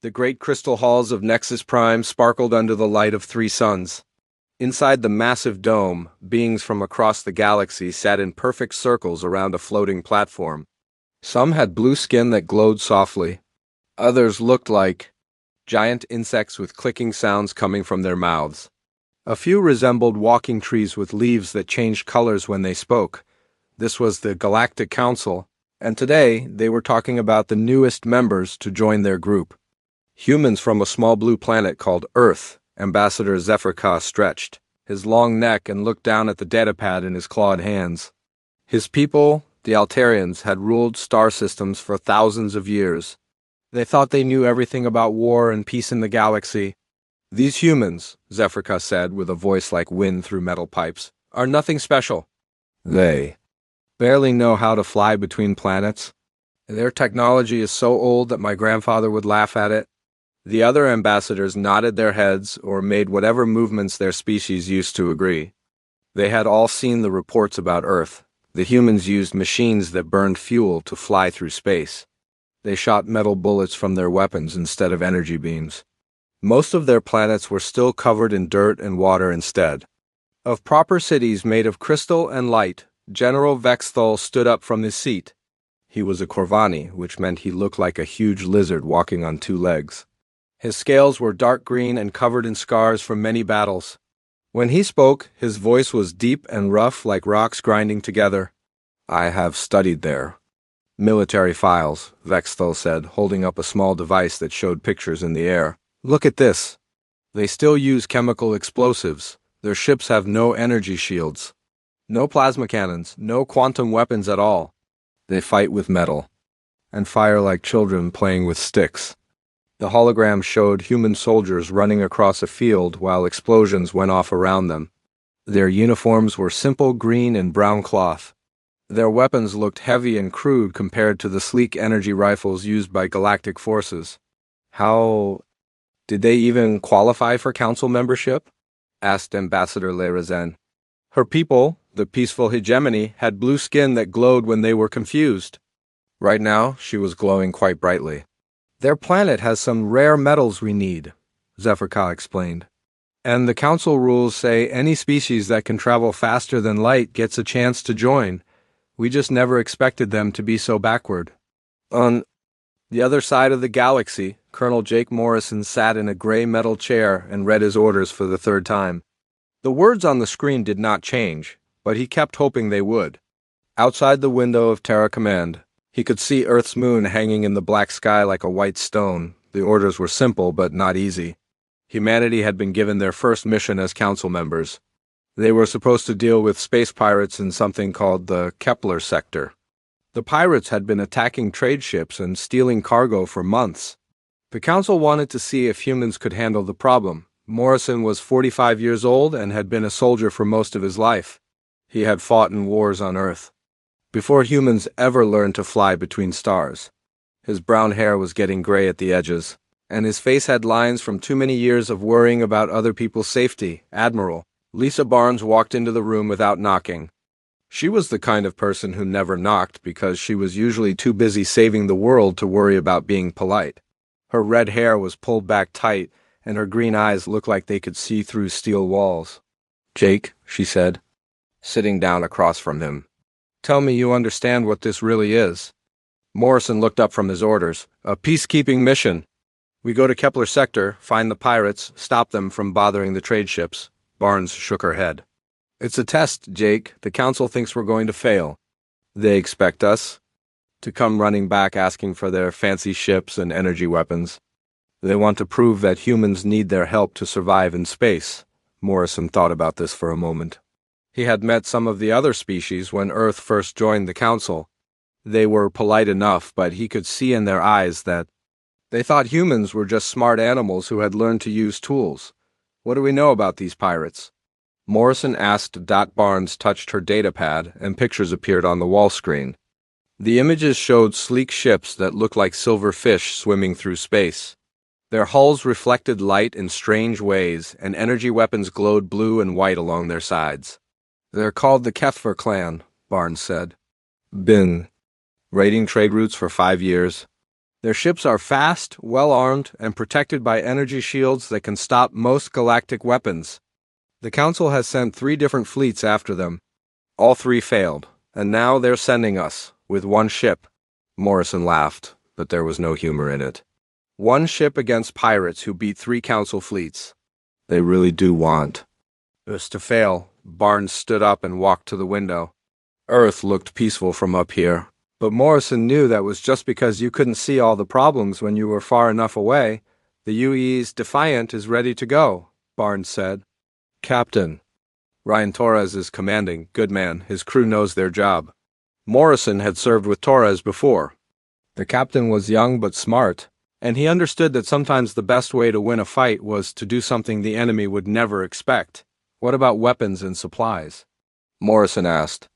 The great crystal halls of Nexus Prime sparkled under the light of three suns. Inside the massive dome, beings from across the galaxy sat in perfect circles around a floating platform. Some had blue skin that glowed softly. Others looked like giant insects with clicking sounds coming from their mouths. A few resembled walking trees with leaves that changed colors when they spoke. This was the Galactic Council, and today they were talking about the newest members to join their group. Humans from a small blue planet called Earth. Ambassador HFY stretched his long neck and looked down at the datapad in his clawed hands. His people, the Altarians, had ruled star systems for thousands of years. They thought they knew everything about war and peace in the galaxy. These humans, HFY said with a voice like wind through metal pipes, are nothing special. They barely know how to fly between planets. Their technology is so old that my grandfather would laugh at it. The other ambassadors nodded their heads or made whatever movements their species used to agree. They had all seen the reports about Earth. The humans used machines that burned fuel to fly through space. They shot metal bullets from their weapons instead of energy beams. Most of their planets were still covered in dirt and water instead. Of proper cities made of crystal and light, General Vexthal stood up from his seat. He was a Corvani, which meant he looked like a huge lizard walking on two legs. His scales were dark green and covered in scars from many battles. When he spoke, his voice was deep and rough like rocks grinding together. I have studied their military files, Vexthal said, holding up a small device that showed pictures in the air. Look at this. They still use chemical explosives. Their ships have no energy shields. No plasma cannons, no quantum weapons at all. They fight with metal and fire like children playing with sticks. The hologram showed human soldiers running across a field while explosions went off around them. Their uniforms were simple green and brown cloth. Their weapons looked heavy and crude compared to the sleek energy rifles used by galactic forces. How did they even qualify for council membership? Asked Ambassador Lerazen. Her people, the peaceful hegemony, had blue skin that glowed when they were confused. Right now, she was glowing quite brightly. Their planet has some rare metals we need, HFY explained. And the council rules say any species that can travel faster than light gets a chance to join. We just never expected them to be so backward. On the other side of the galaxy, Colonel Jake Morrison sat in a gray metal chair and read his orders for the third time. The words on the screen did not change, but he kept hoping they would. Outside the window of Terra Command, he could see Earth's moon hanging in the black sky like a white stone. The orders were simple but not easy. Humanity had been given their first mission as council members. They were supposed to deal with space pirates in something called the Kepler sector. The pirates had been attacking trade ships and stealing cargo for months. The council wanted to see if humans could handle the problem. Morrison was 45 years old and had been a soldier for most of his life. He had fought in wars on Earth before humans ever learned to fly between stars. His brown hair was getting gray at the edges, and his face had lines from too many years of worrying about other people's safety. Admiral Lisa Barnes walked into the room without knocking. She was the kind of person who never knocked because she was usually too busy saving the world to worry about being polite. Her red hair was pulled back tight, and her green eyes looked like they could see through steel walls. Jake, she said, sitting down across from him. Tell me you understand what this really is. Morrison looked up from his orders. A peacekeeping mission. We go to Kepler sector, find the pirates, stop them from bothering the trade ships. Barnes shook her head. It's a test, Jake. The council thinks we're going to fail. They expect us to come running back asking for their fancy ships and energy weapons. They want to prove that humans need their help to survive in space. Morrison thought about this for a moment. He had met some of the other species when Earth first joined the council. They were polite enough, but he could see in their eyes that they thought humans were just smart animals who had learned to use tools. What do we know about these pirates? Morrison asked. Barnes touched her datapad, and pictures appeared on the wall screen. The images showed sleek ships that looked like silver fish swimming through space. Their hulls reflected light in strange ways, and energy weapons glowed blue and white along their sides. They're called the Kepler clan, Barnes said. Been raiding trade routes for 5 years. Their ships are fast, well-armed, and protected by energy shields that can stop most galactic weapons. The Council has sent 3 different fleets after them. All 3 failed, and now they're sending us, with 1 ship. Morrison laughed, but there was no humor in it. 1 ship against pirates who beat 3 Council fleets. They really do want us to fail. Barnes stood up and walked to the window. Earth looked peaceful from up here, but Morrison knew that was just because you couldn't see all the problems when you were far enough away. The UE's Defiant is ready to go, Barnes said. Captain. Ryan Torres is commanding. Good man. His crew knows their job. Morrison had served with Torres before. The captain was young but smart, and he understood that sometimes the best way to win a fight was to do something the enemy would never expect. What about weapons and supplies? Morrison asked.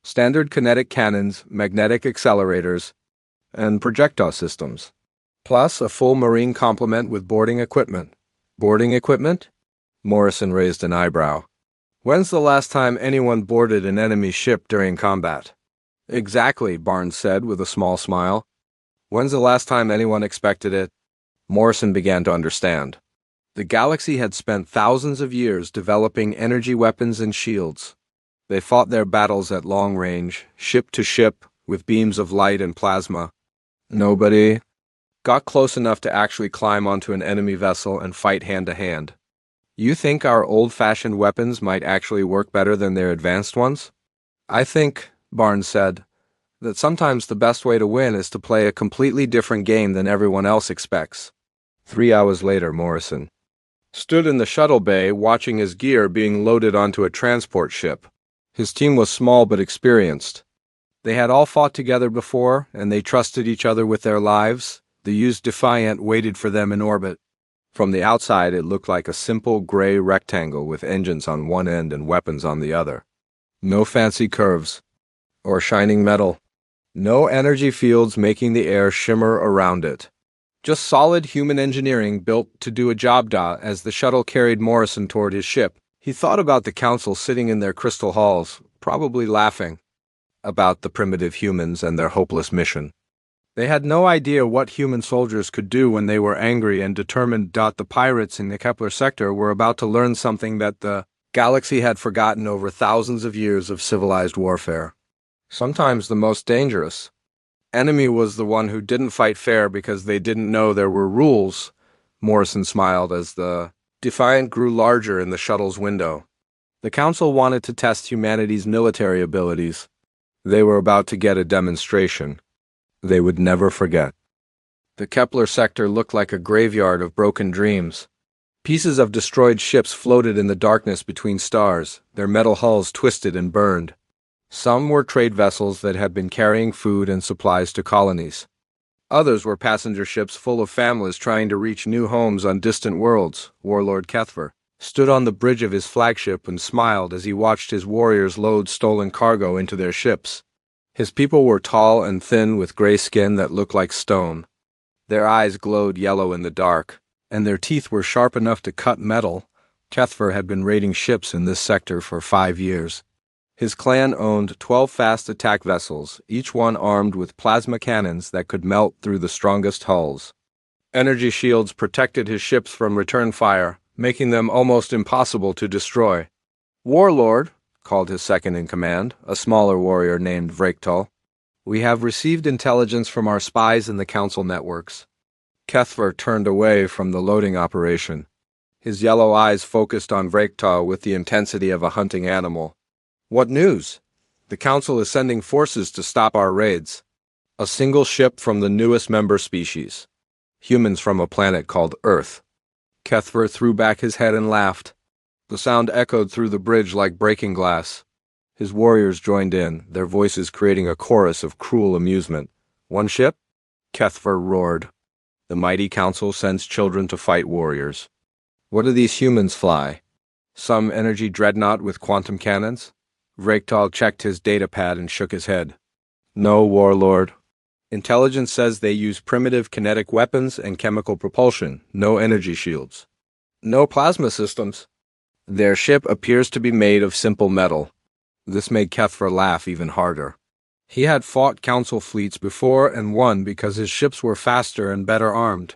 Standard kinetic cannons, magnetic accelerators, and projectile systems. Plus a full marine complement with boarding equipment. Boarding equipment? Morrison raised an eyebrow. When's the last time anyone boarded an enemy ship during combat? Exactly, Barnes said with a small smile. When's the last time anyone expected it? Morrison began to understand. The galaxy had spent thousands of years developing energy weapons and shields. They fought their battles at long range, ship to ship, with beams of light and plasma. Nobody got close enough to actually climb onto an enemy vessel and fight hand to hand. You think our old-fashioned weapons might actually work better than their advanced ones? I think, Barnes said, that sometimes the best way to win is to play a completely different game than everyone else expects. 3 hours later, Morrison stood in the shuttle bay watching his gear being loaded onto a transport ship. His team was small but experienced. They had all fought together before, and they trusted each other with their lives. The used Defiant waited for them in orbit. From the outside, it looked like a simple gray rectangle with engines on one end and weapons on the other. No fancy curves or shining metal. No energy fields making the air shimmer around it. Just solid human engineering built to do a job. As the shuttle carried Morrison toward his ship, he thought about the Council sitting in their crystal halls, probably laughing about the primitive humans and their hopeless mission. They had no idea what human soldiers could do when they were angry and determined. The pirates in the Kepler sector were about to learn something that the galaxy had forgotten over thousands of years of civilized warfare. Sometimes the most dangerous enemy was the one who didn't fight fair because they didn't know there were rules. Morrison smiled as the Defiant grew larger in the shuttle's window. The Council wanted to test humanity's military abilities. They were about to get a demonstration they would never forget. The Kepler sector looked like a graveyard of broken dreams. Pieces of destroyed ships floated in the darkness between stars, their metal hulls twisted and burned. Some were trade vessels that had been carrying food and supplies to colonies. Others were passenger ships full of families trying to reach new homes on distant worlds. Warlord Kethver stood on the bridge of his flagship and smiled as he watched his warriors load stolen cargo into their ships. His people were tall and thin with gray skin that looked like stone. Their eyes glowed yellow in the dark, and their teeth were sharp enough to cut metal. Kethver had been raiding ships in this sector for 5 years. His clan owned 12 fast attack vessels, each one armed with plasma cannons that could melt through the strongest hulls. Energy shields protected his ships from return fire, making them almost impossible to destroy. Warlord, called his second-in-command, a smaller warrior named Vrektal, we have received intelligence from our spies in the Council networks. Kethver turned away from the loading operation. His yellow eyes focused on Vrektal with the intensity of a hunting animal. What news? The Council is sending forces to stop our raids. A single ship from the newest member species. Humans from a planet called Earth. Kethver threw back his head and laughed. The sound echoed through the bridge like breaking glass. His warriors joined in, their voices creating a chorus of cruel amusement. One ship? Kethver roared. The mighty Council sends children to fight warriors. What do these humans fly? Some energy dreadnought with quantum cannons? Vrektal checked his datapad and shook his head. No, Warlord. Intelligence says they use primitive kinetic weapons and chemical propulsion, no energy shields. No plasma systems. Their ship appears to be made of simple metal. This made Kethver laugh even harder. He had fought Council fleets before and won because his ships were faster and better armed.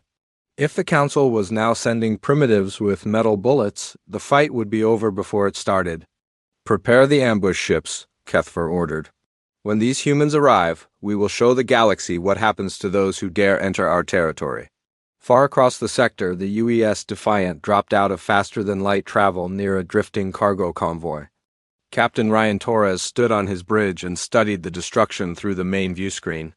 If the Council was now sending primitives with metal bullets, the fight would be over before it started. "Prepare the ambush ships," Kethfer ordered. "When these humans arrive, we will show the galaxy what happens to those who dare enter our territory." Far across the sector, the UES Defiant dropped out of faster-than-light travel near a drifting cargo convoy. Captain Ryan Torres stood on his bridge and studied the destruction through the main viewscreen.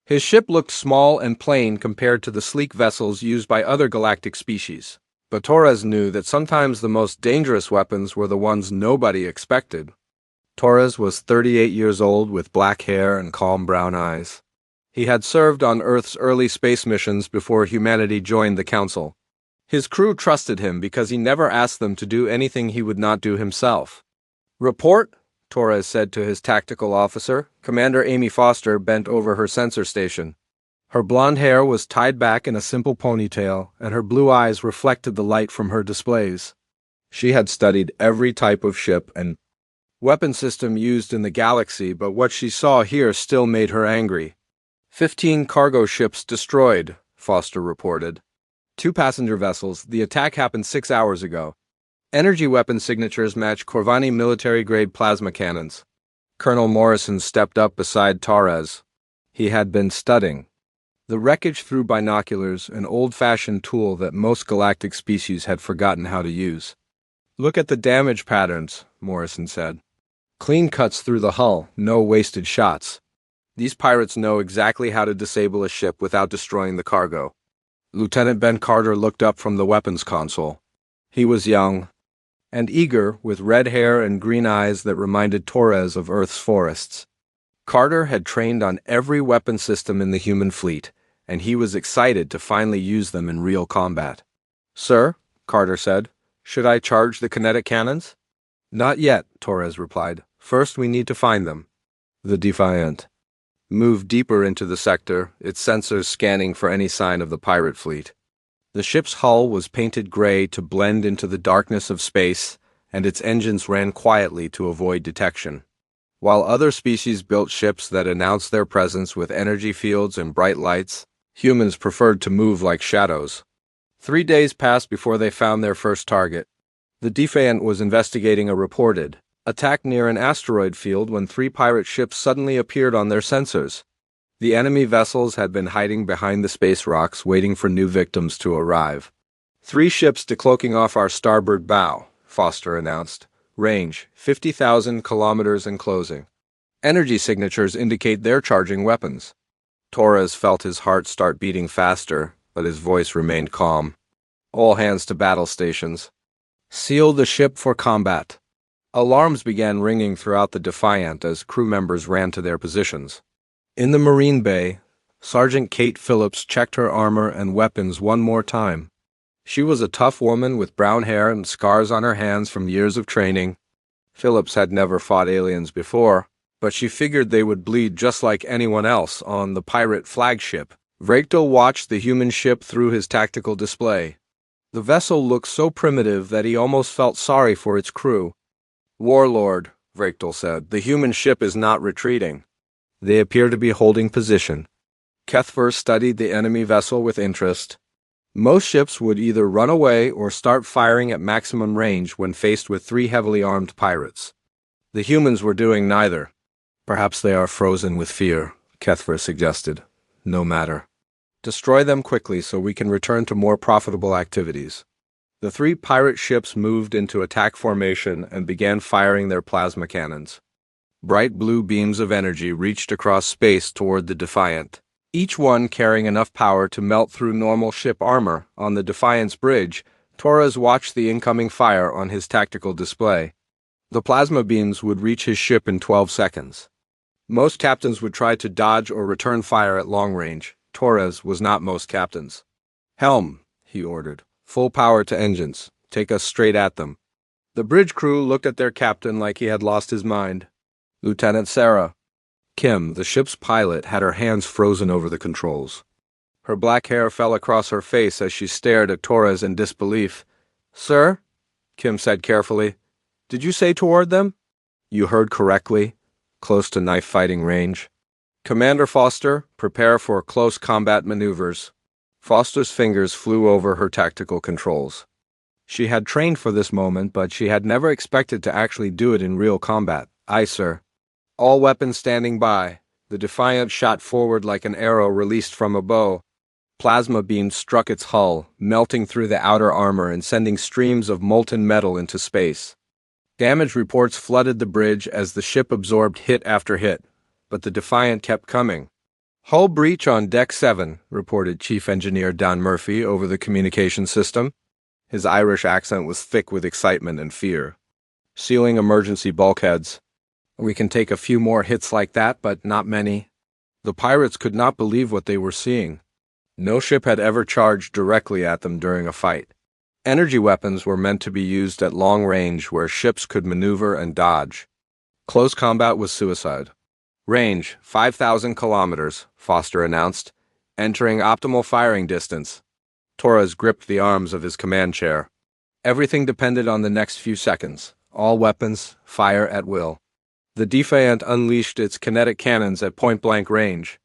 His ship looked small and plain compared to the sleek vessels used by other galactic species, but Torres knew that sometimes the most dangerous weapons were the ones nobody expected. Torres was 38 years old with black hair and calm brown eyes. He had served on Earth's early space missions before humanity joined the Council. His crew trusted him because he never asked them to do anything he would not do himself. "Report," Torres said to his tactical officer. Commander Amy Foster bent over her sensor station. Her blonde hair was tied back in a simple ponytail, and her blue eyes reflected the light from her displays. She had studied every type of ship and weapon system used in the galaxy, but what she saw here still made her angry. 15 cargo ships destroyed, Foster reported. 2 passenger vessels. The attack happened 6 hours ago. Energy weapon signatures match Corvani military-grade plasma cannons. Colonel Morrison stepped up beside Torres. He had been studying the wreckage through binoculars, an old-fashioned tool that most galactic species had forgotten how to use. "Look at the damage patterns," Morrison said. "Clean cuts through the hull, no wasted shots. These pirates know exactly how to disable a ship without destroying the cargo." Lieutenant Ben Carter looked up from the weapons console. He was young and eager, with red hair and green eyes that reminded Torres of Earth's forests. Carter had trained on every weapon system in the human fleet, and he was excited to finally use them in real combat. "Sir," Carter said, "should I charge the kinetic cannons?" "Not yet," Torres replied. "First we need to find them." The Defiant moved deeper into the sector, its sensors scanning for any sign of the pirate fleet. The ship's hull was painted gray to blend into the darkness of space, and its engines ran quietly to avoid detection. While other species built ships that announced their presence with energy fields and bright lights, humans preferred to move like shadows. 3 days passed before they found their first target. The Defiant was investigating a reported attack near an asteroid field when 3 pirate ships suddenly appeared on their sensors. The enemy vessels had been hiding behind the space rocks, waiting for new victims to arrive. 3 ships decloaking off our starboard bow, Foster announced. Range, 50,000 kilometers and closing. Energy signatures indicate they're charging weapons. Torres felt his heart start beating faster, but his voice remained calm. "All hands to battle stations. Seal the ship for combat." Alarms began ringing throughout the Defiant as crew members ran to their positions. In the Marine Bay, Sergeant Kate Phillips checked her armor and weapons one more time. She was a tough woman with brown hair and scars on her hands from years of training. Phillips had never fought aliens before, but she figured they would bleed just like anyone else on the pirate flagship. Vrachtel watched the human ship through his tactical display. The vessel looked so primitive that he almost felt sorry for its crew. "Warlord," Vrachtel said, "the human ship is not retreating. They appear to be holding position." Kethfer studied the enemy vessel with interest. Most ships would either run away or start firing at maximum range when faced with 3 heavily armed pirates. The humans were doing neither. "Perhaps they are frozen with fear," Kethfer suggested. "No matter. Destroy them quickly so we can return to more profitable activities." The 3 pirate ships moved into attack formation and began firing their plasma cannons. Bright blue beams of energy reached across space toward the Defiant, each one carrying enough power to melt through normal ship armor. On the Defiant's bridge, Torres watched the incoming fire on his tactical display. The plasma beams would reach his ship in 12 seconds. Most captains would try to dodge or return fire at long range. Torres was not most captains. "Helm," he ordered. "Full power to engines. Take us straight at them." The bridge crew looked at their captain like he had lost his mind. "Lieutenant Sarah." Kim, the ship's pilot, had her hands frozen over the controls. Her black hair fell across her face as she stared at Torres in disbelief. "Sir," Kim said carefully, "did you say toward them?" "You heard correctly. Close to knife-fighting range." Commander Foster, prepare for close combat maneuvers. Foster's fingers flew over her tactical controls. She had trained for this moment, but she had never expected to actually do it in real combat. Aye, sir. All weapons standing by. The Defiant shot forward like an arrow released from a bow. Plasma beams struck its hull, melting through the outer armor and sending streams of molten metal into space. Damage reports flooded the bridge as the ship absorbed hit after hit, but the Defiant kept coming. Hull breach on Deck 7, reported Chief Engineer Don Murphy over the communication system. His Irish accent was thick with excitement and fear. Sealing emergency bulkheads. We can take a few more hits like that, but not many. The pirates could not believe what they were seeing. No ship had ever charged directly at them during a fight. Energy weapons were meant to be used at long range where ships could maneuver and dodge. Close combat was suicide. Range, 5,000 kilometers, Foster announced, entering optimal firing distance. Torres gripped the arms of his command chair. Everything depended on the next few seconds. All weapons, fire at will. The Defiant unleashed its kinetic cannons at point-blank range.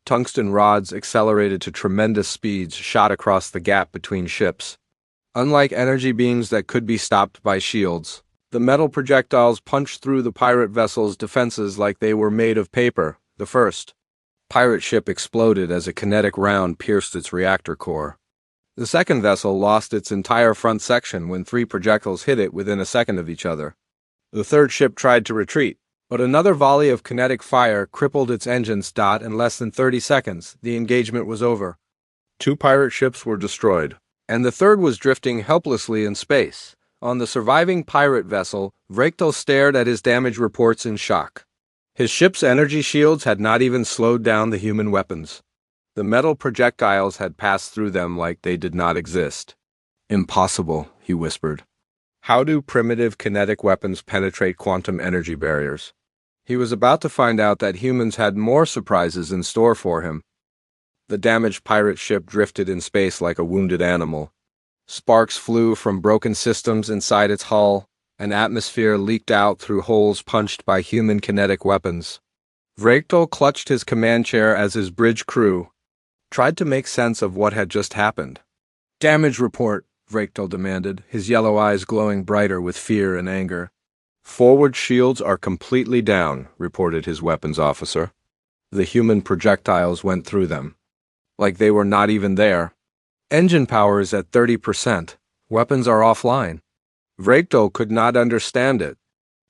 Tungsten rods accelerated to tremendous speeds shot across the gap between ships. Unlike energy beams that could be stopped by shields, the metal projectiles punched through the pirate vessel's defenses like they were made of paper. The first pirate ship exploded as a kinetic round pierced its reactor core. The second vessel lost its entire front section when 3 projectiles hit it within a second of each other. The third ship tried to retreat, but another volley of kinetic fire crippled its engines. In less than 30 seconds, the engagement was over. 2 pirate ships were destroyed, and the third was drifting helplessly in space. On the surviving pirate vessel, Vrachtel stared at his damage reports in shock. His ship's energy shields had not even slowed down the human weapons. The metal projectiles had passed through them like they did not exist. Impossible, he whispered. How do primitive kinetic weapons penetrate quantum energy barriers? He was about to find out that humans had more surprises in store for him. The damaged pirate ship drifted in space like a wounded animal. Sparks flew from broken systems inside its hull, and atmosphere leaked out through holes punched by human kinetic weapons. Vrachtel clutched his command chair as his bridge crew tried to make sense of what had just happened. Damage report, Vrachtel demanded, his yellow eyes glowing brighter with fear and anger. Forward shields are completely down, reported his weapons officer. The human projectiles went through them. Like they were not even there. Engine power is at 30%. Weapons are offline. Vrachtel could not understand it.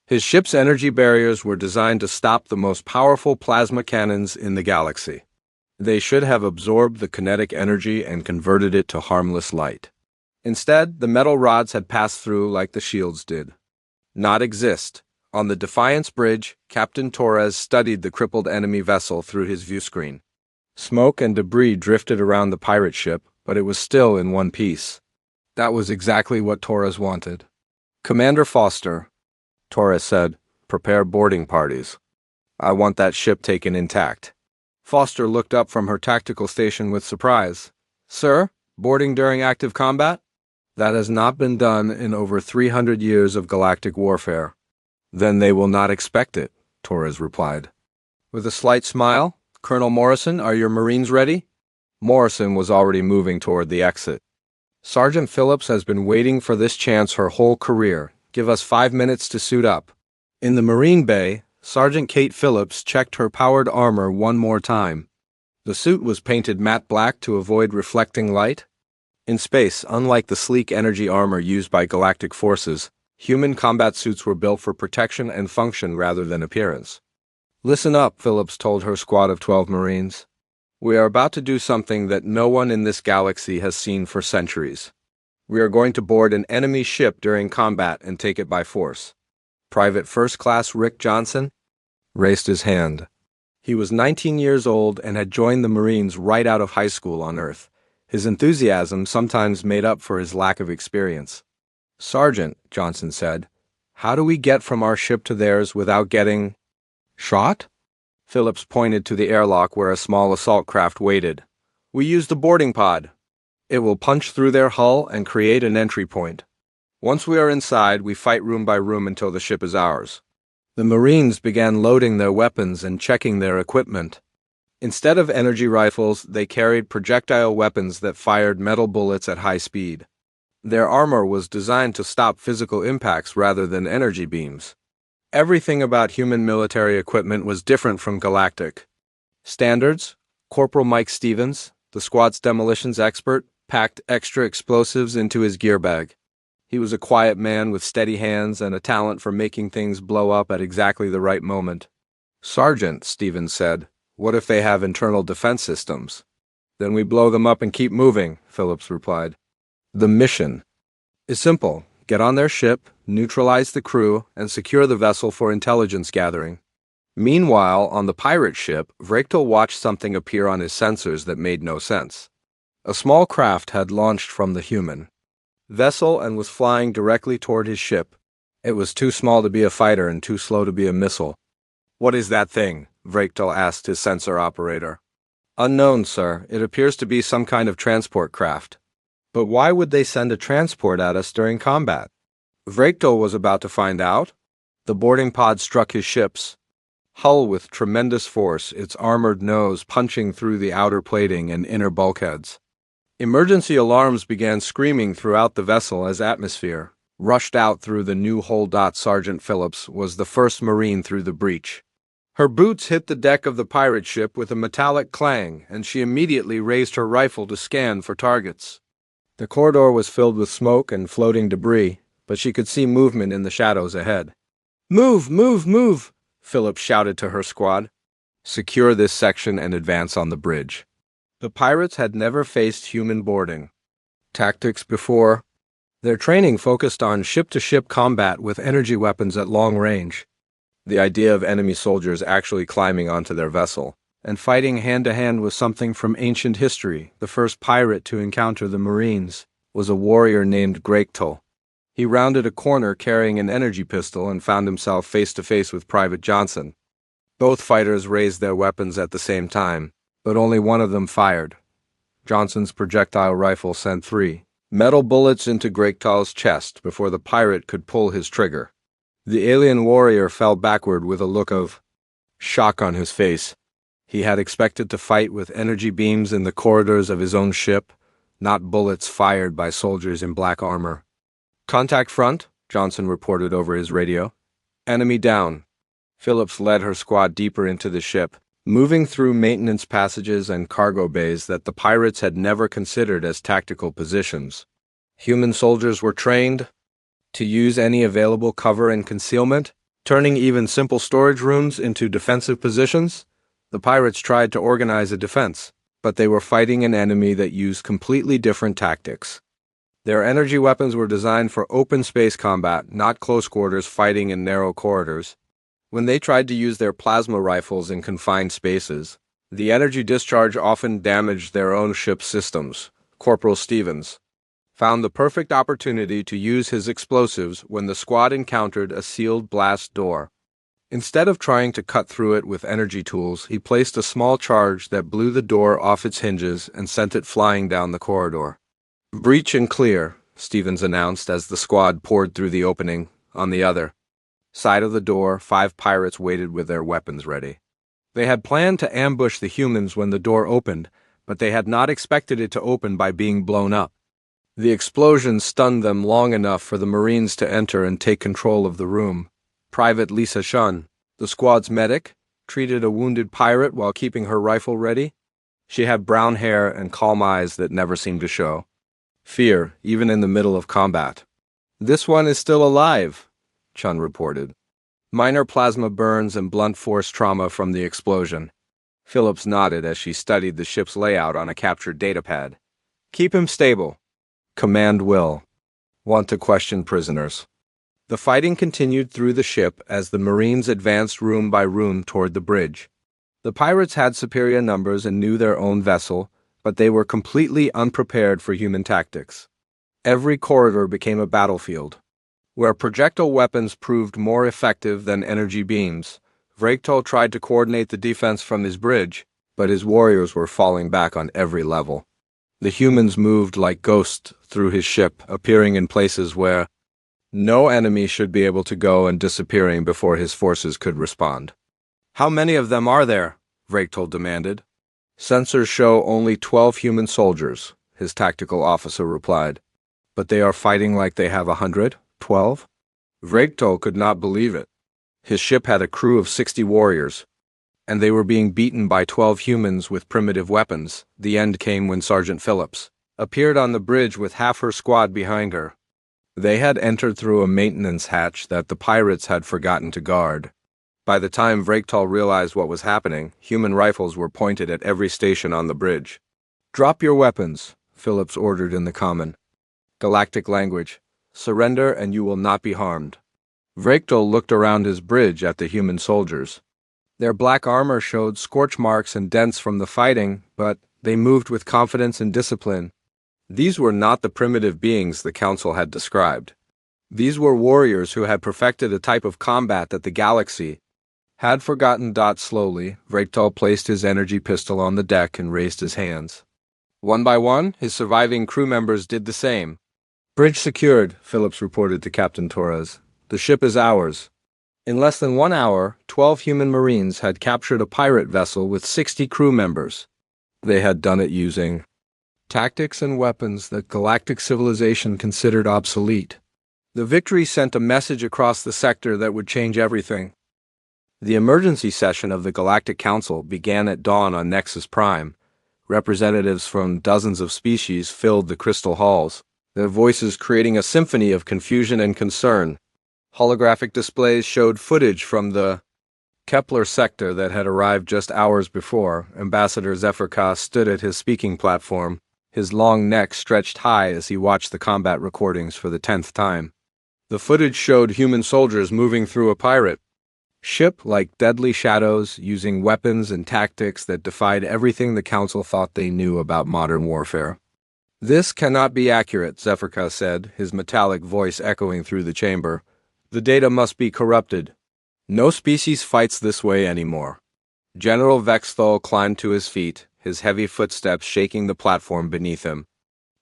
His ship's energy barriers were designed to stop the most powerful plasma cannons in the galaxy. They should have absorbed the kinetic energy and converted it to harmless light. Instead, the metal rods had passed through like the shields did. Not exist. On the Defiance bridge, Captain Torres studied the crippled enemy vessel through his viewscreen. Smoke and debris drifted around the pirate ship, but it was still in one piece. That was exactly what Torres wanted. Commander Foster, Torres said, prepare boarding parties. I want that ship taken intact. Foster looked up from her tactical station with surprise. Sir, boarding during active combat? That has not been done in over 300 years of galactic warfare. Then they will not expect it, Torres replied. With a slight smile, Colonel Morrison, are your Marines ready? Morrison was already moving toward the exit. Sergeant Phillips has been waiting for this chance her whole career. Give us 5 minutes to suit up. In the Marine Bay, Sergeant Kate Phillips checked her powered armor one more time. The suit was painted matte black to avoid reflecting light. In space, unlike the sleek energy armor used by galactic forces, human combat suits were built for protection and function rather than appearance. Listen up, Phillips told her squad of 12 Marines. We are about to do something that no one in this galaxy has seen for centuries. We are going to board an enemy ship during combat and take it by force. Private First Class Rick Johnson raised his hand. He was 19 years old and had joined the Marines right out of high school on Earth. His enthusiasm sometimes made up for his lack of experience. Sergeant, Johnson said, how do we get from our ship to theirs without getting shot? Phillips pointed to the airlock where a small assault craft waited. We use the boarding pod. It will punch through their hull and create an entry point. Once we are inside, we fight room by room until the ship is ours. The Marines began loading their weapons and checking their equipment. Instead of energy rifles, they carried projectile weapons that fired metal bullets at high speed. Their armor was designed to stop physical impacts rather than energy beams. Everything about human military equipment was different from Galactic. Standards: Corporal Mike Stevens, the squad's demolitions expert, packed extra explosives into his gear bag. He was a quiet man with steady hands and a talent for making things blow up at exactly the right moment. "Sergeant," Stevens said, "what if they have internal defense systems?" "Then we blow them up and keep moving," Phillips replied. The mission is simple: get on their ship, neutralize the crew, and secure the vessel for intelligence gathering. Meanwhile, on the pirate ship, Vrachtel watched something appear on his sensors that made no sense. A small craft had launched from the human vessel and was flying directly toward his ship. It was too small to be a fighter and too slow to be a missile. "What is that thing?" Vrachtel asked his sensor operator. "Unknown, sir. It appears to be some kind of transport craft." "But why would they send a transport at us during combat?" Vrachtel was about to find out. The boarding pod struck his ship's hull with tremendous force, its armored nose punching through the outer plating and inner bulkheads. Emergency alarms began screaming throughout the vessel as atmosphere rushed out through the new hole. Sergeant Phillips was the first Marine through the breach. Her boots hit the deck of the pirate ship with a metallic clang, and she immediately raised her rifle to scan for targets. The corridor was filled with smoke and floating debris, but she could see movement in the shadows ahead. "Move, move, move!" Phillips shouted to her squad. "Secure this section and advance on the bridge." The pirates had never faced human boarding tactics before. Their training focused on ship-to-ship combat with energy weapons at long range. The idea of enemy soldiers actually climbing onto their vessel and fighting hand-to-hand was something from ancient history. The first pirate to encounter the Marines was a warrior named Vrachtel. He rounded a corner carrying an energy pistol and found himself face-to-face with Private Johnson. Both fighters raised their weapons at the same time, but only one of them fired. Johnson's projectile rifle sent 3 metal bullets into Vrachtel's chest before the pirate could pull his trigger. The alien warrior fell backward with a look of shock on his face. He had expected to fight with energy beams in the corridors of his own ship, not bullets fired by soldiers in black armor. "Contact front," Johnson reported over his radio. "Enemy down." Phillips led her squad deeper into the ship, moving through maintenance passages and cargo bays that the pirates had never considered as tactical positions. Human soldiers were trained to use any available cover and concealment, turning even simple storage rooms into defensive positions. The pirates tried to organize a defense, but they were fighting an enemy that used completely different tactics. Their energy weapons were designed for open space combat, not close quarters fighting in narrow corridors. When they tried to use their plasma rifles in confined spaces, the energy discharge often damaged their own ship's systems. Corporal Stevens found the perfect opportunity to use his explosives when the squad encountered a sealed blast door. Instead of trying to cut through it with energy tools, he placed a small charge that blew the door off its hinges and sent it flying down the corridor. "Breach and clear," Stevens announced as the squad poured through the opening. On the other side of the door, 5 pirates waited with their weapons ready. They had planned to ambush the humans when the door opened, but they had not expected it to open by being blown up. The explosion stunned them long enough for the Marines to enter and take control of the room. Private Lisa Shun, the squad's medic, treated a wounded pirate while keeping her rifle ready. She had brown hair and calm eyes that never seemed to show fear, even in the middle of combat. "This one is still alive," Chun reported. "Minor plasma burns and blunt force trauma from the explosion." Phillips nodded as she studied the ship's layout on a captured datapad. "Keep him stable." "Command will. Want to question prisoners." The fighting continued through the ship as the Marines advanced room by room toward the bridge. The pirates had superior numbers and knew their own vessel, but they were completely unprepared for human tactics. Every corridor became a battlefield, where projectile weapons proved more effective than energy beams. Vrachtel tried to coordinate the defense from his bridge, but his warriors were falling back on every level. The humans moved like ghosts through his ship, appearing in places where no enemy should be able to go and disappearing before his forces could respond. "How many of them are there?" Vrachtel demanded. Sensors show only 12 human soldiers, his tactical officer replied. But they are fighting like they have 100? 12? Vrachtel could not believe it. His ship had a crew of 60 warriors, and they were being beaten by 12 humans with primitive weapons. The end came when Sergeant Phillips appeared on the bridge with half her squad behind her. They had entered through a maintenance hatch that the pirates had forgotten to guard. By the time Vrachtel realized what was happening, human rifles were pointed at every station on the bridge. "Drop your weapons," Phillips ordered in the common Galactic language. "Surrender and you will not be harmed." Vrachtel looked around his bridge at the human soldiers. Their black armor showed scorch marks and dents from the fighting, but they moved with confidence and discipline. These were not the primitive beings the Council had described. These were warriors who had perfected a type of combat that the galaxy had forgotten. Slowly, Vrachtel placed his energy pistol on the deck and raised his hands. One by one, his surviving crew members did the same. "Bridge secured," Phillips reported to Captain Torres. "The ship is ours." In less than 1 hour, 12 human Marines had captured a pirate vessel with 60 crew members. They had done it using tactics and weapons that galactic civilization considered obsolete. The victory sent a message across the sector that would change everything. The emergency session of the Galactic Council began at dawn on Nexus Prime. Representatives from dozens of species filled the crystal halls, their voices creating a symphony of confusion and concern. Holographic displays showed footage from the Kepler sector that had arrived just hours before. Ambassador Zephyr stood at his speaking platform, his long neck stretched high as he watched the combat recordings for the 10th time. The footage showed human soldiers moving through a pirate ship like deadly shadows, using weapons and tactics that defied everything the Council thought they knew about modern warfare. "This cannot be accurate," Zephyr said, his metallic voice echoing through the chamber. "The data must be corrupted. No species fights this way anymore." General Vexthal climbed to his feet, his heavy footsteps shaking the platform beneath him.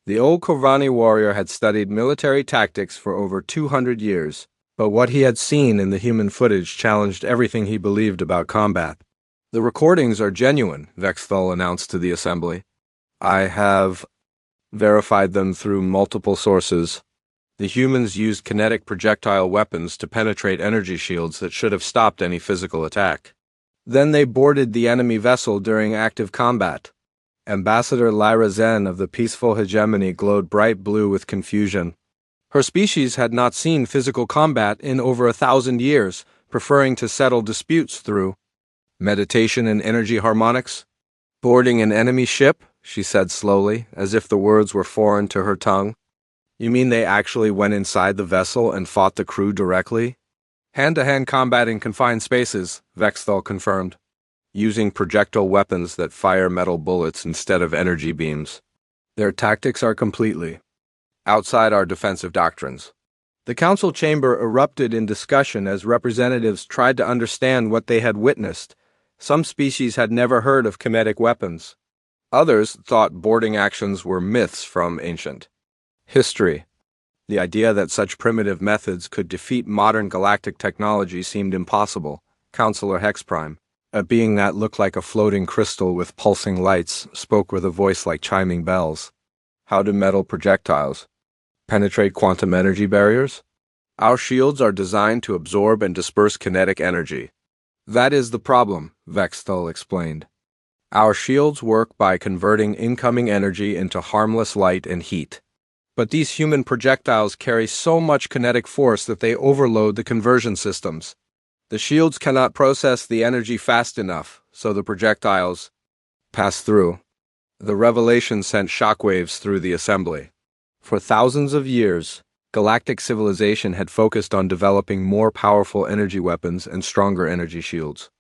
The old Corvani warrior had studied military tactics for over 200 years, but what he had seen in the human footage challenged everything he believed about combat. "The recordings are genuine," Vexthal announced to the assembly. "I have verified them through multiple sources. The humans used kinetic projectile weapons to penetrate energy shields that should have stopped any physical attack. Then they boarded the enemy vessel during active combat." Ambassador Lyra Zen of the Peaceful Hegemony glowed bright blue with confusion. Her species had not seen physical combat in over 1,000 years, preferring to settle disputes through meditation and energy harmonics. "Boarding an enemy ship?" she said slowly, as if the words were foreign to her tongue. "You mean they actually went inside the vessel and fought the crew directly?" "Hand-to-hand combat in confined spaces," Vexthal confirmed, using projectile weapons that fire metal bullets instead of energy beams. "Their tactics are completely outside our defensive doctrines." The council chamber erupted in discussion as representatives tried to understand what they had witnessed. Some species had never heard of kinetic weapons. Others thought boarding actions were myths from ancient history. The idea that such primitive methods could defeat modern galactic technology seemed impossible. Counselor Hexprime, a being that looked like a floating crystal with pulsing lights, spoke with a voice like chiming bells. "How do metal projectiles penetrate quantum energy barriers? Our shields are designed to absorb and disperse kinetic energy." "That is the problem," Vexthal explained. "Our shields work by converting incoming energy into harmless light and heat. But these human projectiles carry so much kinetic force that they overload the conversion systems. The shields cannot process the energy fast enough, so the projectiles pass through." The revelation sent shockwaves through the assembly. For thousands of years, galactic civilization had focused on developing more powerful energy weapons and stronger energy shields.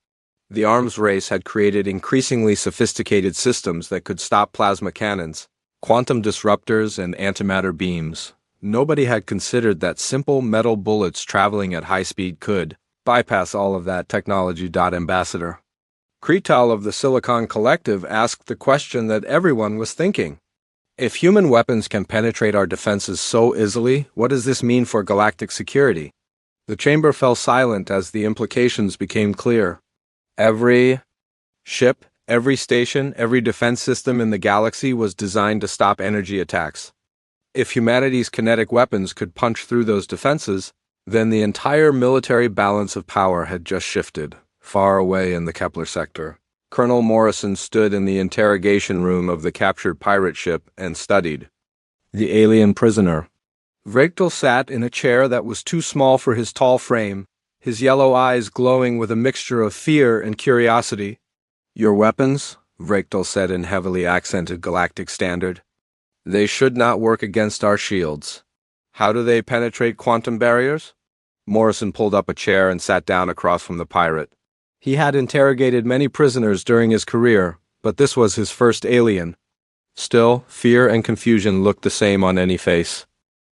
The arms race had created increasingly sophisticated systems that could stop plasma cannons, quantum disruptors, and antimatter beams. Nobody had considered that simple metal bullets traveling at high speed could bypass all of that technology. Ambassador Kretal of the Silicon Collective asked the question that everyone was thinking. "If human weapons can penetrate our defenses so easily, what does this mean for galactic security?" The chamber fell silent as the implications became clear. Every Ship, every station, every defense system in the galaxy was designed to stop energy attacks. If humanity's kinetic weapons could punch through those defenses, then the entire military balance of power had just shifted, far away in the Kepler sector. Colonel Morrison stood in the interrogation room of the captured pirate ship and studied the alien prisoner. Vrachtel sat in a chair that was too small for his tall frame, his yellow eyes glowing with a mixture of fear and curiosity. "Your weapons," Vrachtel said in heavily accented Galactic standard. "They should not work against our shields. How do they penetrate quantum barriers?" Morrison pulled up a chair and sat down across from the pirate. He had interrogated many prisoners during his career, but this was his first alien. Still, fear and confusion looked the same on any face.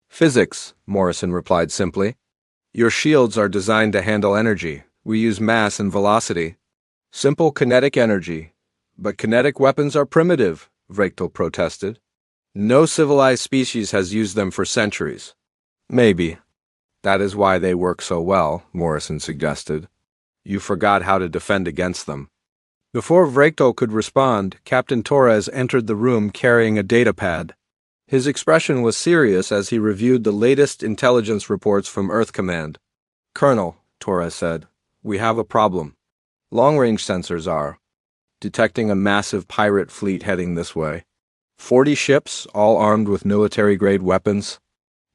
"Physics," Morrison replied simply. "Your shields are designed to handle energy. We use mass and velocity. Simple kinetic energy. But kinetic weapons are primitive," Vrachtel protested. "No civilized species has used them for centuries." "Maybe. That is why they work so well," Morrison suggested. "You forgot how to defend against them." Before Vrachtel could respond, Captain Torres entered the room carrying a datapad. His expression was serious as he reviewed the latest intelligence reports from Earth Command. "Colonel," Torres said, "we have a problem. Long-range sensors are detecting a massive pirate fleet heading this way. 40 ships, all armed with military-grade weapons."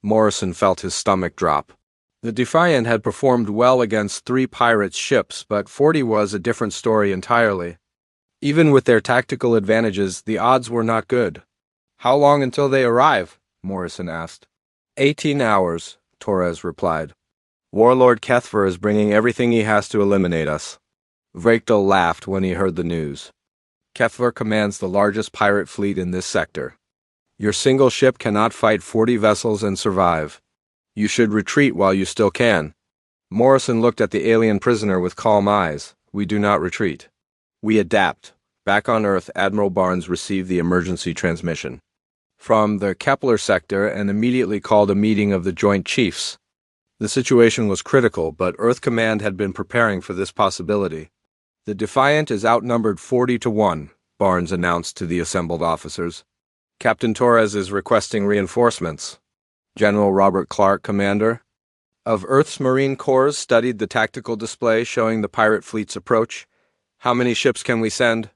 Morrison felt his stomach drop. The Defiant had performed well against 3 pirates' ships, but 40 was a different story entirely. Even with their tactical advantages, the odds were not good. "How long until they arrive?" Morrison asked. 18 hours, Torres replied. "Warlord Kethver is bringing everything he has to eliminate us." Vrachtel laughed when he heard the news. "Kethver commands the largest pirate fleet in this sector. Your single ship cannot fight 40 vessels and survive. You should retreat while you still can." Morrison looked at the alien prisoner with calm eyes. "We do not retreat. We adapt." Back on Earth, Admiral Barnes received the emergency transmission from the Kepler sector and immediately called a meeting of the Joint Chiefs. The situation was critical, but Earth Command had been preparing for this possibility. "The Defiant is outnumbered 40-1, Barnes announced to the assembled officers. "Captain Torres is requesting reinforcements." General Robert Clark, commander of Earth's Marine Corps, studied the tactical display showing the pirate fleet's approach. "How many ships can we send?"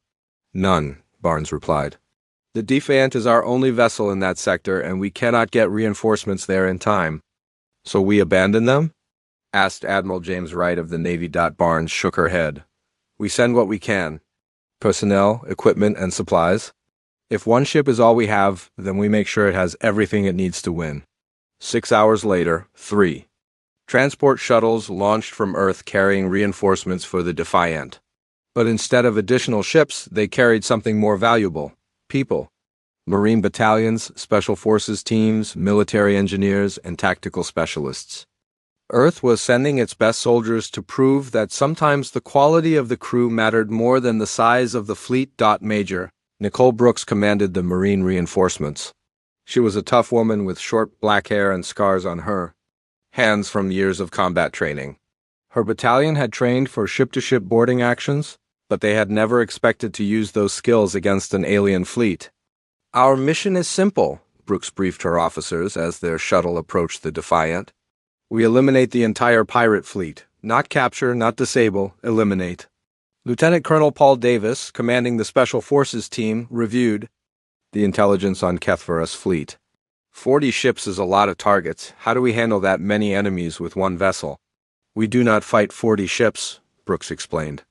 "None," Barnes replied. "The Defiant is our only vessel in that sector, and we cannot get reinforcements there in time." "So we abandon them?" asked Admiral James Wright of the Navy. Barnes shook her head. "We send what we can. Personnel, equipment, and supplies. If one ship is all we have, then we make sure it has everything it needs to win." 6 hours later, 3 transport shuttles launched from Earth carrying reinforcements for the Defiant. But instead of additional ships, they carried something more valuable: people. Marine battalions, special forces teams, military engineers, and tactical specialists. Earth was sending its best soldiers to prove that sometimes the quality of the crew mattered more than the size of the fleet. Major Nicole Brooks commanded the Marine reinforcements. She was a tough woman with short black hair and scars on her hands from years of combat training. Her battalion had trained for ship-to-ship boarding actions, but they had never expected to use those skills against an alien fleet. "Our mission is simple," Brooks briefed her officers as their shuttle approached the Defiant. "We eliminate the entire pirate fleet. Not capture, not disable, eliminate." Lieutenant Colonel Paul Davis, commanding the Special Forces team, reviewed the intelligence on Kethver's fleet. 40 ships is a lot of targets. How do we handle that many enemies with one vessel?" "We do not fight 40 ships, Brooks explained.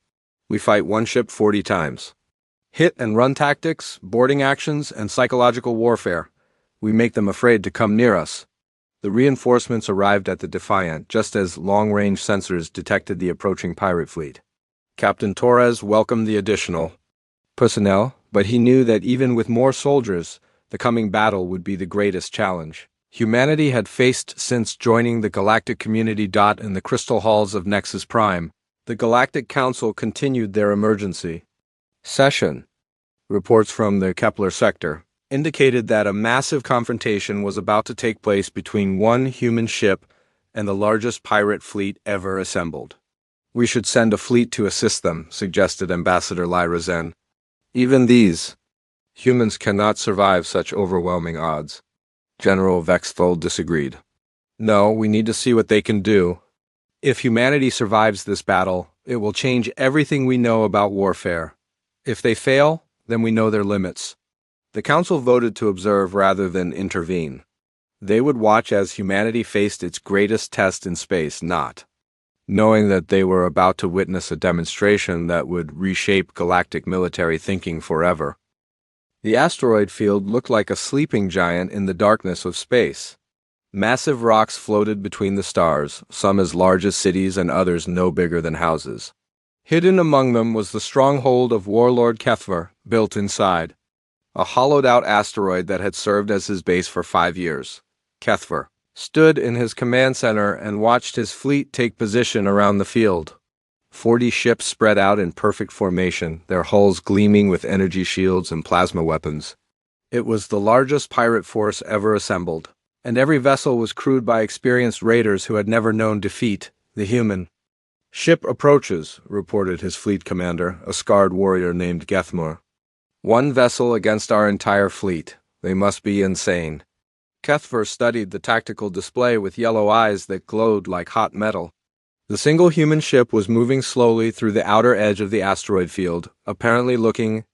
"We fight one ship 40 times. Hit and run tactics, boarding actions, and psychological warfare. We make them afraid to come near us." The reinforcements arrived at the Defiant just as long-range sensors detected the approaching pirate fleet. Captain Torres welcomed the additional personnel, but he knew that even with more soldiers, the coming battle would be the greatest challenge humanity had faced since joining the Galactic community. In the crystal halls of Nexus Prime, the Galactic Council continued their emergency session. Reports from the Kepler sector indicated that a massive confrontation was about to take place between one human ship and the largest pirate fleet ever assembled. We should send a fleet to assist them, suggested Ambassador Lyra Zen. Even these humans cannot survive such overwhelming odds. General Vexfold disagreed. No, we need to see what they can do. If humanity survives this battle, it will change everything we know about warfare. If they fail, then we know their limits. The Council voted to observe rather than intervene. They would watch as humanity faced its greatest test in space, not knowing that they were about to witness a demonstration that would reshape galactic military thinking forever. The asteroid field looked like a sleeping giant in the darkness of space. Massive rocks floated between the stars, some as large as cities and others no bigger than houses. Hidden among them was the stronghold of Warlord Kethver, built inside. A hollowed-out asteroid that had served as his base for 5 years. Kethver stood in his command center and watched his fleet take position around the field. 40 ships spread out in perfect formation, their hulls gleaming with energy shields and plasma weapons. It was the largest pirate force ever assembled, and every vessel was crewed by experienced raiders who had never known defeat, the human. Ship approaches, reported his fleet commander, a scarred warrior named Gethmor. One vessel against our entire fleet. They must be insane. Kethver studied the tactical display with yellow eyes that glowed like hot metal. The single human ship was moving slowly through the outer edge of the asteroid field, apparently looking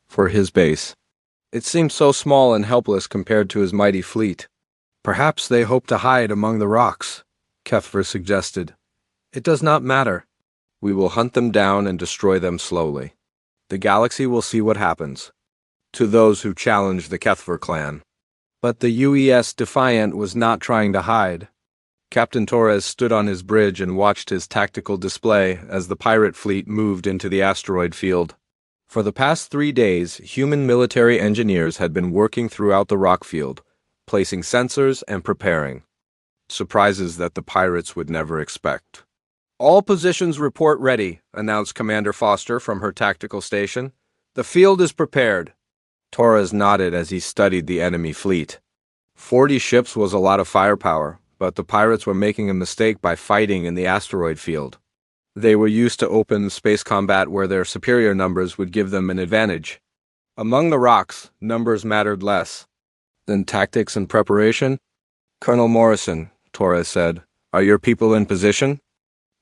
for his base. It seemed so small and helpless compared to his mighty fleet. Perhaps they hope to hide among the rocks, Kethver suggested. It does not matter. We will hunt them down and destroy them slowly. The galaxy will see what happens. To those who challenge the Kethver clan. But the UES Defiant was not trying to hide. Captain Torres stood on his bridge and watched his tactical display as the pirate fleet moved into the asteroid field. For the past 3 days, human military engineers had been working throughout the rock field, placing sensors and preparing. Surprises that the pirates would never expect. All positions report ready, announced Commander Foster from her tactical station. The field is prepared. Torres nodded as he studied the enemy fleet. 40 ships was a lot of firepower, but the pirates were making a mistake by fighting in the asteroid field. They were used to open space combat where their superior numbers would give them an advantage. Among the rocks, numbers mattered less. Then tactics and preparation? Colonel Morrison, Torres said, are your people in position?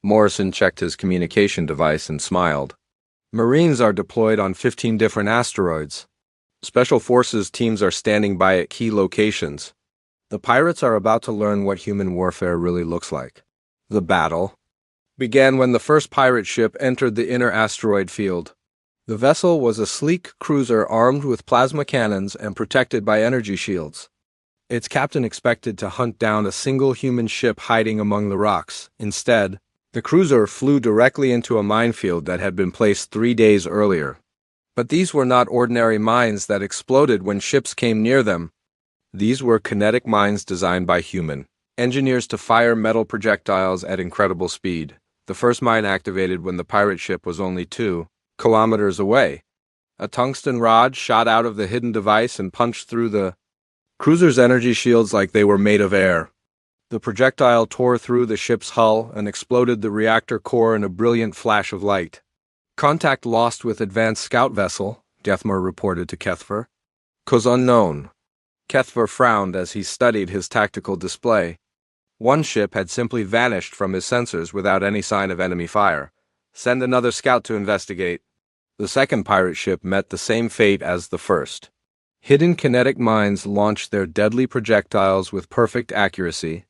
Morrison checked his communication device and smiled. Marines are deployed on 15 different asteroids. Special Forces teams are standing by at key locations. The pirates are about to learn what human warfare really looks like. The battle began when the first pirate ship entered the inner asteroid field. The vessel was a sleek cruiser armed with plasma cannons and protected by energy shields. Its captain expected to hunt down a single human ship hiding among the rocks. Instead, the cruiser flew directly into a minefield that had been placed 3 days earlier. But these were not ordinary mines that exploded when ships came near them. These were kinetic mines designed by human engineers to fire metal projectiles at incredible speed. The first mine activated when the pirate ship was only 2 kilometers away. A tungsten rod shot out of the hidden device and punched through the cruiser's energy shields like they were made of air. The projectile tore through the ship's hull and exploded the reactor core in a brilliant flash of light. Contact lost with advanced scout vessel, Gethmor reported to Kethver. Cause unknown. Kethver frowned as he studied his tactical display. One ship had simply vanished from his sensors without any sign of enemy fire. Send another scout to investigate. The second pirate ship met the same fate as the first. Hidden kinetic mines launched their deadly projectiles with perfect accuracy,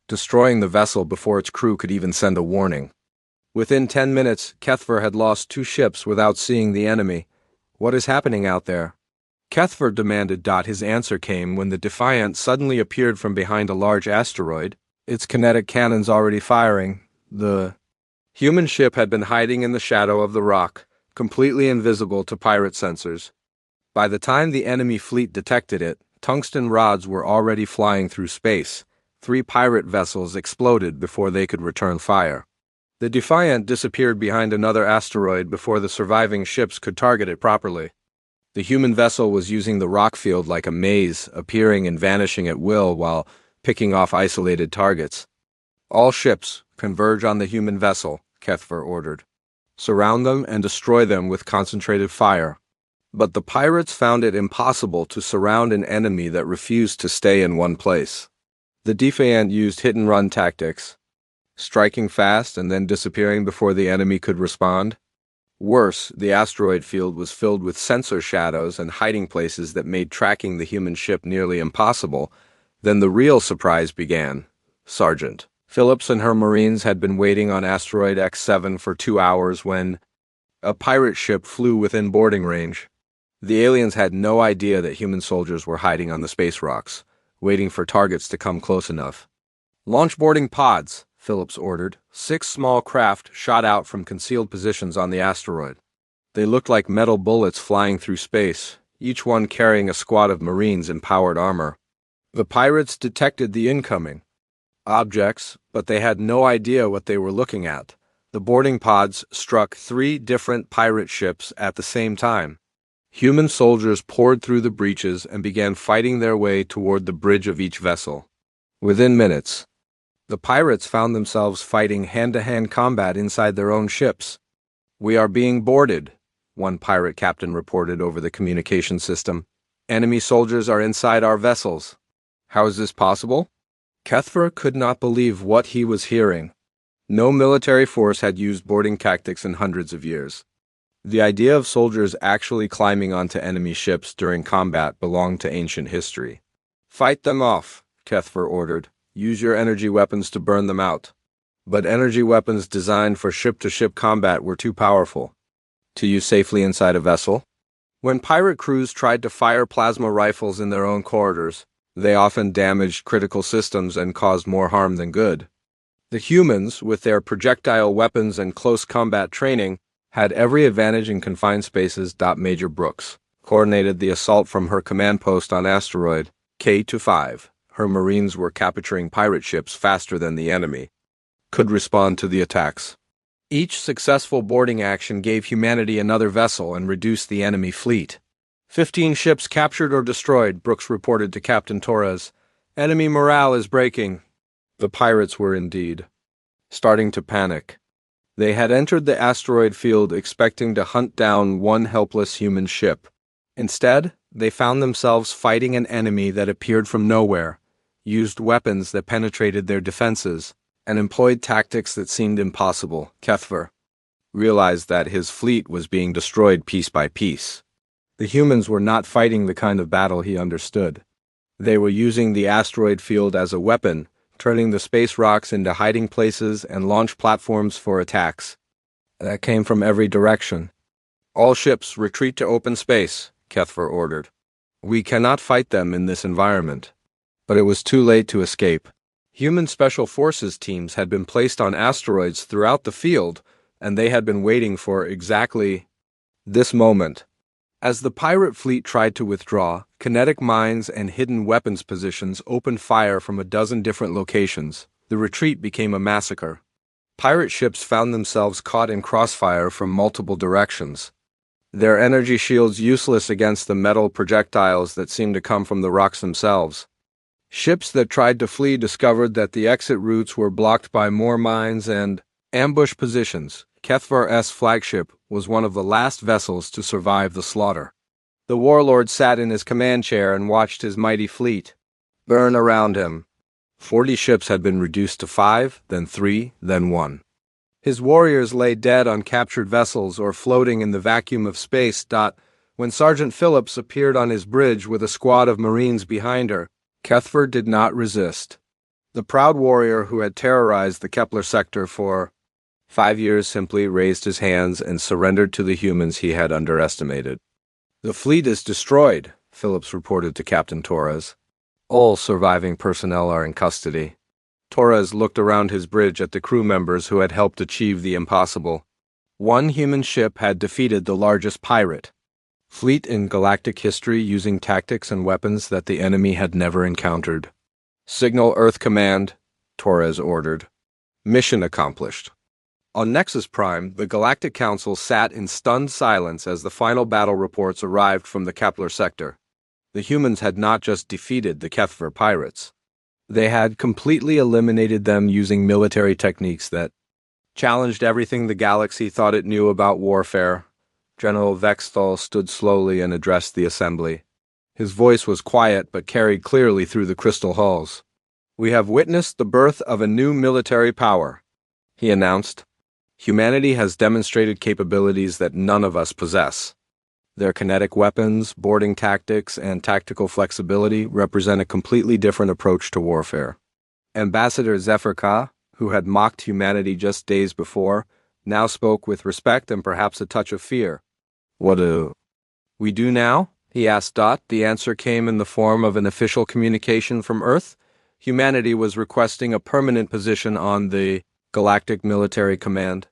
destroying the vessel before its crew could even send a warning. Within 10 minutes, Kethver had lost 2 ships without seeing the enemy. What is happening out there? Kethver demanded. His answer came when the Defiant suddenly appeared from behind a large asteroid, its kinetic cannons already firing. The human ship had been hiding in the shadow of the rock, completely invisible to pirate sensors. By the time the enemy fleet detected it, tungsten rods were already flying through space. 3 pirate vessels exploded before they could return fire. The Defiant disappeared behind another asteroid before the surviving ships could target it properly. The human vessel was using the rock field like a maze, appearing and vanishing at will while picking off isolated targets. All ships converge on the human vessel, Kethver ordered. "Surround them and destroy them with concentrated fire." But the pirates found it impossible to surround an enemy that refused to stay in one place. The Defiant used hit-and-run tactics, striking fast and then disappearing before the enemy could respond. Worse, the asteroid field was filled with sensor shadows and hiding places that made tracking the human ship nearly impossible. Then the real surprise began. Sergeant Phillips and her Marines had been waiting on asteroid X7 for 2 hours when a pirate ship flew within boarding range. The aliens had no idea that human soldiers were hiding on the space rocks, waiting for targets to come close enough. "Launch boarding pods," Phillips ordered. 6 small craft shot out from concealed positions on the asteroid. They looked like metal bullets flying through space, each one carrying a squad of Marines in powered armor. The pirates detected the incoming objects, but they had no idea what they were looking at. The boarding pods struck 3 different pirate ships at the same time. Human soldiers poured through the breaches and began fighting their way toward the bridge of each vessel. Within minutes, the pirates found themselves fighting hand-to-hand combat inside their own ships. "We are being boarded," one pirate captain reported over the communication system. "Enemy soldiers are inside our vessels." "How is this possible?" Kethver could not believe what he was hearing. No military force had used boarding tactics in hundreds of years. The idea of soldiers actually climbing onto enemy ships during combat belonged to ancient history. "Fight them off," Kethver ordered. "Use your energy weapons to burn them out." But energy weapons designed for ship-to-ship combat were too powerful to use safely inside a vessel. When pirate crews tried to fire plasma rifles in their own corridors, they often damaged critical systems and caused more harm than good. The humans, with their projectile weapons and close combat training, had every advantage in confined spaces. Major Brooks coordinated the assault from her command post on asteroid K-5. Her Marines were capturing pirate ships faster than the enemy could respond to the attacks. Each successful boarding action gave humanity another vessel and reduced the enemy fleet. 15 ships captured or destroyed, Brooks reported to Captain Torres. "Enemy morale is breaking." The pirates were indeed starting to panic. They had entered the asteroid field expecting to hunt down one helpless human ship. Instead, they found themselves fighting an enemy that appeared from nowhere, used weapons that penetrated their defenses, and employed tactics that seemed impossible. Kethver realized that his fleet was being destroyed piece by piece. The humans were not fighting the kind of battle he understood. They were using the asteroid field as a weapon, turning the space rocks into hiding places and launch platforms for attacks that came from every direction. "All ships retreat to open space," Kethver ordered. "We cannot fight them in this environment." But it was too late to escape. Human Special Forces teams had been placed on asteroids throughout the field, and they had been waiting for exactly this moment. As the pirate fleet tried to withdraw, kinetic mines and hidden weapons positions opened fire from a dozen different locations. The retreat became a massacre. Pirate ships found themselves caught in crossfire from multiple directions, their energy shields useless against the metal projectiles that seemed to come from the rocks themselves. Ships that tried to flee discovered that the exit routes were blocked by more mines and ambush positions. Kethvar's flagship was one of the last vessels to survive the slaughter. The warlord sat in his command chair and watched his mighty fleet burn around him. 40 ships had been reduced to 5, then 3, then 1. His warriors lay dead on captured vessels or floating in the vacuum of space. When Sergeant Phillips appeared on his bridge with a squad of Marines behind her, Kethver did not resist. The proud warrior who had terrorized the Kepler sector for 5 years simply raised his hands and surrendered to the humans he had underestimated. "The fleet is destroyed," Phillips reported to Captain Torres. "All surviving personnel are in custody." Torres looked around his bridge at the crew members who had helped achieve the impossible. One human ship had defeated the largest pirate fleet in galactic history using tactics and weapons that the enemy had never encountered. "Signal Earth Command," Torres ordered. Mission accomplished. On Nexus Prime, the Galactic Council sat in stunned silence as the final battle reports arrived from the Kepler sector. The humans had not just defeated the Kethver pirates. They had completely eliminated them using military techniques that challenged everything the galaxy thought it knew about warfare. General Vexthal stood slowly and addressed the assembly. His voice was quiet but carried clearly through the crystal halls. "We have witnessed the birth of a new military power," he announced. "Humanity has demonstrated capabilities that none of us possess. Their kinetic weapons, boarding tactics, and tactical flexibility represent a completely different approach to warfare." Ambassador Zephyr Ka, who had mocked humanity just days before, now spoke with respect and perhaps a touch of fear. "What do we do now?" he asked. The answer came in the form of an official communication from Earth. Humanity was requesting a permanent position on the Galactic Military Command.